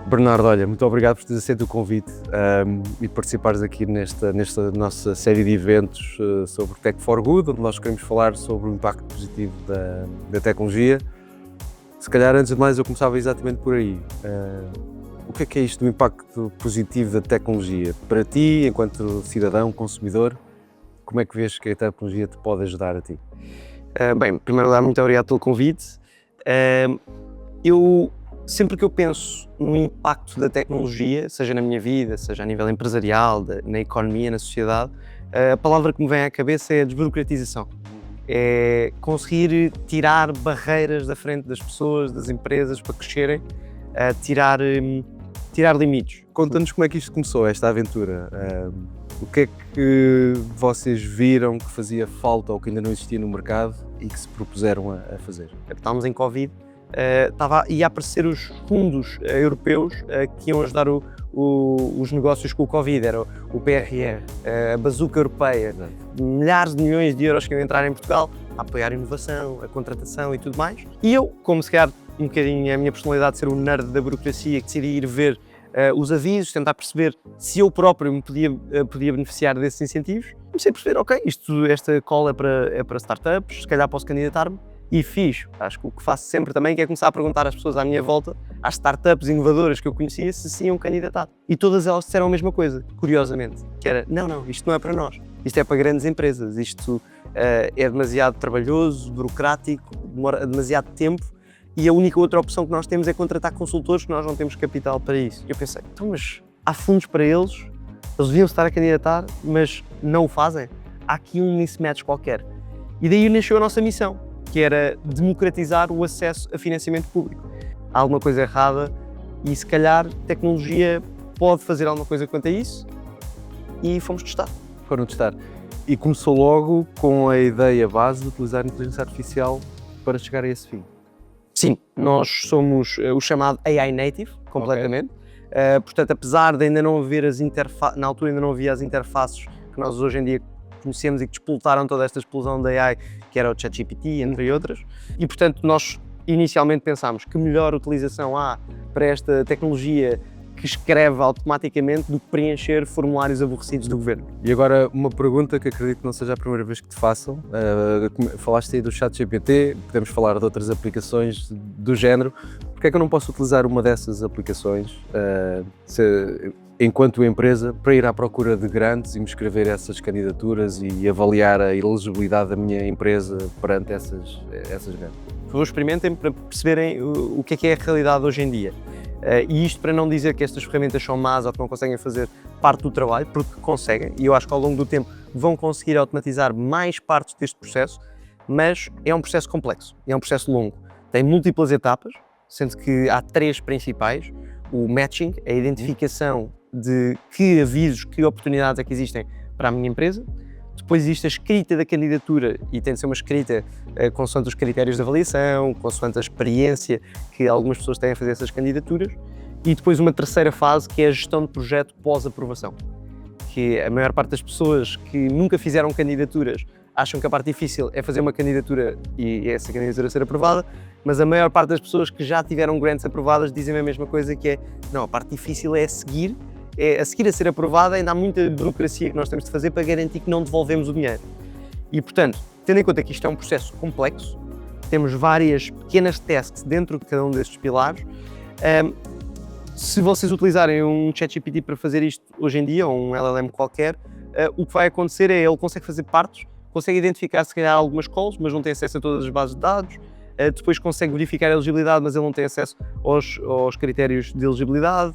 Bernardo, olha, muito obrigado por teres aceito o convite e participares aqui nesta nossa série de eventos sobre Tech for Good, onde nós queremos falar sobre o impacto positivo da tecnologia. Se calhar, antes de mais, eu começava exatamente por aí. O que é isto do impacto positivo da tecnologia? Para ti, enquanto cidadão, consumidor, como é que vês que a tecnologia te pode ajudar a ti? Bem, em primeiro lugar, muito obrigado pelo convite. Sempre que eu penso no impacto da tecnologia, seja na minha vida, seja a nível empresarial, na economia, na sociedade, a palavra que me vem à cabeça é a desburocratização. É conseguir tirar barreiras da frente das pessoas, das empresas, para crescerem, tirar limites. Conta-nos como é que isto começou, esta aventura. O que é que vocês viram que fazia falta ou que ainda não existia no mercado e que se propuseram a fazer? Estávamos em Covid, ia aparecer os fundos europeus que iam ajudar os negócios com o Covid, era o PRR, a bazuca europeia, milhares de milhões de euros que iam entrar em Portugal a apoiar a inovação, a contratação e tudo mais. E eu, como se calhar um bocadinho a minha personalidade de ser um nerd da burocracia, que decidi ir ver os avisos, tentar perceber se eu próprio me podia beneficiar desses incentivos. Comecei a perceber, ok, esta call é para startups, se calhar posso candidatar-me. E fiz, acho que o que faço sempre também, que é começar a perguntar às pessoas à minha volta, às startups inovadoras que eu conhecia, se iam candidatar. E todas elas disseram a mesma coisa, curiosamente, que era, não, isto não é para nós, isto é para grandes empresas, isto é demasiado trabalhoso, burocrático, demora demasiado tempo e a única outra opção que nós temos é contratar consultores, que nós não temos capital para isso. Eu pensei, então, mas há fundos para eles deviam estar a candidatar, mas não o fazem? Há aqui um mismatch qualquer. E daí nasceu a nossa missão, que era democratizar o acesso a financiamento público. Há alguma coisa errada e, se calhar, tecnologia pode fazer alguma coisa quanto a isso e fomos testar. Foram testar. E começou logo com a ideia base de utilizar a inteligência artificial para chegar a esse fim. Sim, nós somos o chamado AI Native, completamente. Okay. Portanto, apesar de ainda não haver na altura ainda não havia as interfaces que nós hoje em dia conhecemos e que despoletaram toda esta explosão da AI, que era o ChatGPT, entre outras. E, portanto, nós inicialmente pensámos que melhor utilização há para esta tecnologia que escreve automaticamente do que preencher formulários aborrecidos do governo. E agora uma pergunta que acredito que não seja a primeira vez que te façam. Falaste aí do ChatGPT, podemos falar de outras aplicações do género. Porque é que eu não posso utilizar uma dessas aplicações enquanto empresa para ir à procura de grandes e me escrever essas candidaturas e avaliar a elegibilidade da minha empresa perante essas grandes? Por favor, experimentem para perceberem o que é a realidade hoje em dia. E isto para não dizer que estas ferramentas são más ou que não conseguem fazer parte do trabalho, porque conseguem, e eu acho que ao longo do tempo vão conseguir automatizar mais partes deste processo, mas é um processo complexo, é um processo longo. Tem múltiplas etapas, sendo que há 3 principais. O matching, a identificação de que avisos, que oportunidades é que existem para a minha empresa. Depois existe a escrita da candidatura e tem de ser uma escrita consoante os critérios de avaliação, consoante a experiência que algumas pessoas têm a fazer essas candidaturas. E depois uma terceira fase, que é a gestão de projeto pós-aprovação. Que a maior parte das pessoas que nunca fizeram candidaturas acham que a parte difícil é fazer uma candidatura e essa candidatura ser aprovada, mas a maior parte das pessoas que já tiveram grants aprovadas dizem a mesma coisa, que é, não, a parte difícil é a seguir a ser aprovada, ainda há muita burocracia que nós temos de fazer para garantir que não devolvemos o dinheiro. E, portanto, tendo em conta que isto é um processo complexo, temos várias pequenas tasks dentro de cada um destes pilares. Se vocês utilizarem um ChatGPT para fazer isto hoje em dia, ou um LLM qualquer, o que vai acontecer é ele consegue fazer partes, consegue identificar se calhar algumas calls, mas não tem acesso a todas as bases de dados, depois consegue verificar a elegibilidade, mas ele não tem acesso aos critérios de elegibilidade.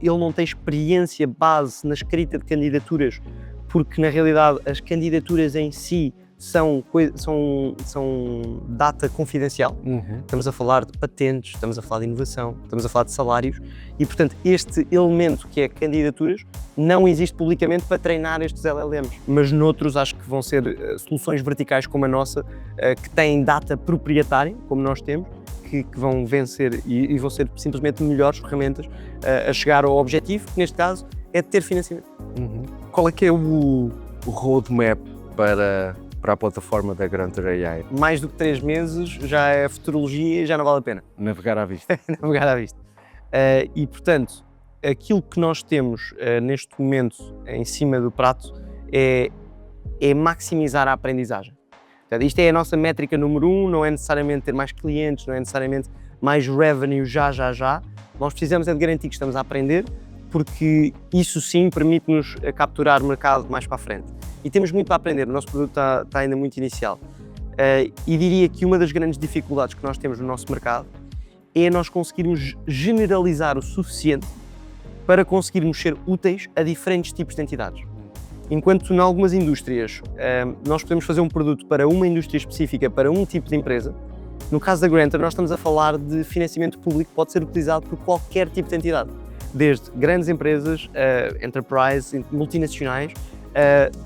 Ele não tem experiência base na escrita de candidaturas, porque na realidade as candidaturas em si são data confidencial. Estamos a falar de patentes, estamos a falar de inovação, estamos a falar de salários e, portanto, este elemento que é candidaturas não existe publicamente para treinar estes LLMs. Mas noutros acho que vão ser soluções verticais como a nossa, que têm data proprietária, como nós temos, que vão vencer e vão ser simplesmente melhores ferramentas a chegar ao objetivo, que neste caso é de ter financiamento. Qual é que é o o roadmap para a plataforma da Grunter AI? Mais do que 3 meses já é futurologia e já não vale a pena. Navegar à vista. Navegar à vista. E, portanto, aquilo que nós temos neste momento em cima do prato é maximizar a aprendizagem. Portanto, isto é a nossa métrica número 1, não é necessariamente ter mais clientes, não é necessariamente mais revenue já. Nós precisamos é de garantir que estamos a aprender, porque isso sim permite-nos capturar o mercado mais para a frente. E temos muito para aprender, o nosso produto está ainda muito inicial. E diria que uma das grandes dificuldades que nós temos no nosso mercado é nós conseguirmos generalizar o suficiente para conseguirmos ser úteis a diferentes tipos de entidades. Enquanto em algumas indústrias nós podemos fazer um produto para uma indústria específica, para um tipo de empresa, no caso da Grunter nós estamos a falar de financiamento público que pode ser utilizado por qualquer tipo de entidade, desde grandes empresas, enterprise, multinacionais,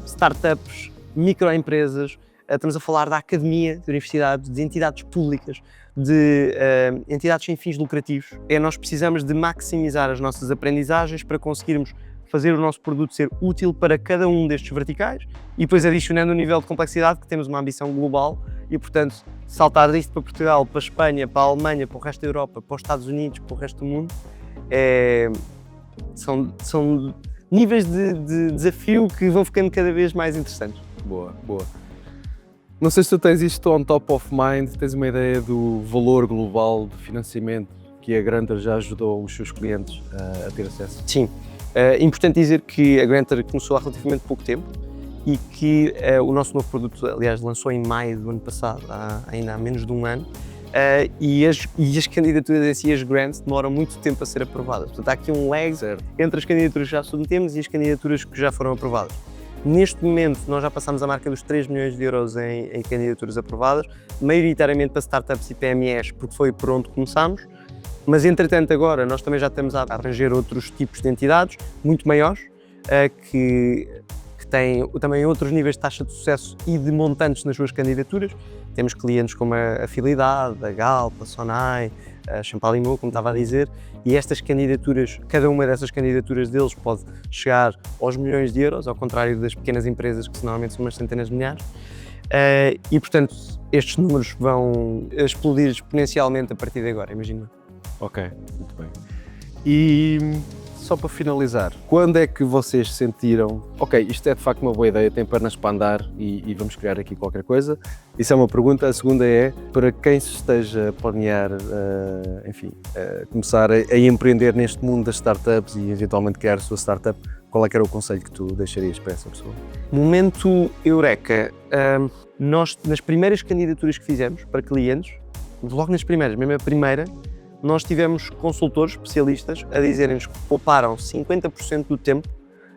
startups, microempresas, estamos a falar da academia, de universidades, de entidades públicas, de entidades sem fins lucrativos. Nós precisamos de maximizar as nossas aprendizagens para conseguirmos fazer o nosso produto ser útil para cada um destes verticais e depois adicionando o nível de complexidade, que temos uma ambição global e, portanto, saltar disto para Portugal, para a Espanha, para a Alemanha, para o resto da Europa, para os Estados Unidos, para o resto do mundo, são níveis de desafio que vão ficando cada vez mais interessantes. Boa. Não sei se tu tens isto on top of mind, tens uma ideia do valor global de financiamento que a Grunter já ajudou os seus clientes a ter acesso? Sim. É importante dizer que a Grunter começou há relativamente pouco tempo e que o nosso novo produto, aliás, lançou em maio do ano passado, ainda há menos de um ano, e as candidaturas e as grants demoram muito tempo a ser aprovadas. Portanto, há aqui um lag entre as candidaturas que já submetemos e as candidaturas que já foram aprovadas. Neste momento, nós já passamos a marca dos 3 milhões de euros em candidaturas aprovadas, maioritariamente para startups e PMEs, porque foi por onde começámos. Mas, entretanto, agora nós também já estamos a arranjar outros tipos de entidades, muito maiores, que têm também outros níveis de taxa de sucesso e de montantes nas suas candidaturas. Temos clientes como a Fidelidade, a Galp, a Sonai, a Champalimau, como estava a dizer, e estas candidaturas, cada uma dessas candidaturas deles pode chegar aos milhões de euros, ao contrário das pequenas empresas, que normalmente são umas centenas de milhares. E, portanto, estes números vão explodir exponencialmente a partir de agora, imagino. Ok, muito bem. E só para finalizar, quando é que vocês sentiram, ok, isto é de facto uma boa ideia, tem pernas para andar e vamos criar aqui qualquer coisa? Isso é uma pergunta. A segunda é, para quem se esteja a planear, começar a empreender neste mundo das startups e eventualmente criar a sua startup, qual é que era o conselho que tu deixarias para essa pessoa? Momento Eureka. Nós, nas primeiras candidaturas que fizemos para clientes, logo nas primeiras, mesmo a primeira, nós tivemos consultores especialistas a dizerem-nos que pouparam 50% do tempo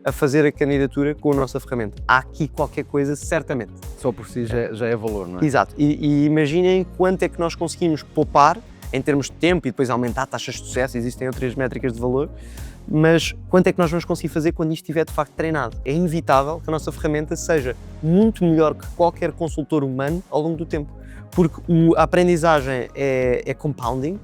a fazer a candidatura com a nossa ferramenta. Há aqui qualquer coisa, certamente. Só por si já é valor, não é? Exato. E imaginem quanto é que nós conseguimos poupar em termos de tempo e depois aumentar taxas de sucesso, existem outras métricas de valor, mas quanto é que nós vamos conseguir fazer quando isto estiver de facto treinado? É inevitável que a nossa ferramenta seja muito melhor que qualquer consultor humano ao longo do tempo. Porque a aprendizagem é compounding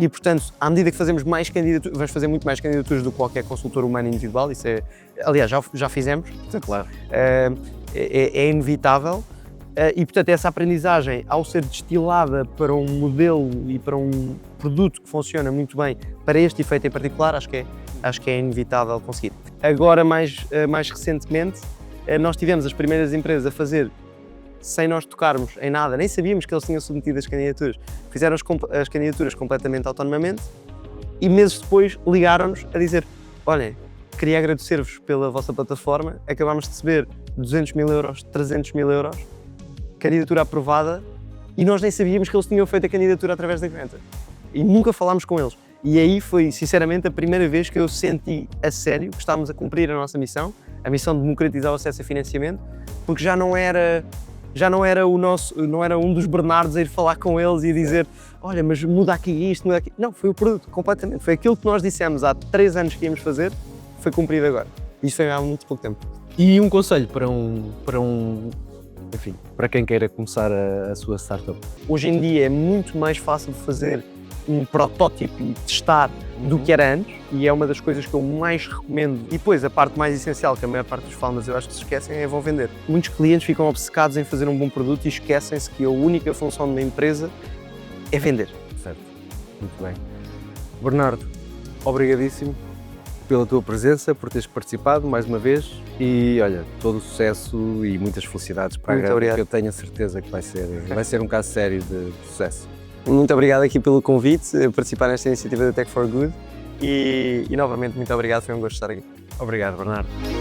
e, portanto, à medida que fazemos mais candidaturas, vamos fazer muito mais candidaturas do que qualquer consultor humano individual, isso é, aliás, já fizemos, claro. É inevitável e, portanto, essa aprendizagem, ao ser destilada para um modelo e para um produto que funciona muito bem para este efeito em particular, acho que é inevitável conseguir. Agora, mais recentemente, nós tivemos as primeiras empresas a fazer sem nós tocarmos em nada, nem sabíamos que eles tinham submetido as candidaturas. Fizeram as candidaturas completamente autonomamente e meses depois ligaram-nos a dizer: olhem, queria agradecer-vos pela vossa plataforma, acabámos de receber 200 mil euros, 300 mil euros, candidatura aprovada, e nós nem sabíamos que eles tinham feito a candidatura através da Grunter. E nunca falámos com eles. E aí foi, sinceramente, a primeira vez que eu senti a sério que estávamos a cumprir a nossa missão, a missão de democratizar o acesso a financiamento, porque já não era um dos Bernardos a ir falar com eles e dizer: olha, mas muda aqui isto, muda aqui. Não, foi o produto, completamente. Foi aquilo que nós dissemos há 3 anos que íamos fazer, foi cumprido agora. Isto foi há muito pouco tempo. E um conselho para quem queira começar a sua startup? Hoje em dia é muito mais fácil de fazer um protótipo e testar do que era antes, e é uma das coisas que eu mais recomendo. E depois, a parte mais essencial, que a maior parte dos founders eu acho que se esquecem, é vão vender. Muitos clientes ficam obcecados em fazer um bom produto e esquecem-se que a única função de uma empresa é vender. Certo, muito bem. Bernardo, obrigadíssimo pela tua presença, por teres participado mais uma vez e olha, todo o sucesso e muitas felicidades para a Muito Grana, obrigado. que eu tenho a certeza que vai ser um caso sério de sucesso. Muito obrigado aqui pelo convite, participar nesta iniciativa da Tech for Good e novamente muito obrigado, foi um gosto estar aqui. Obrigado, Bernardo.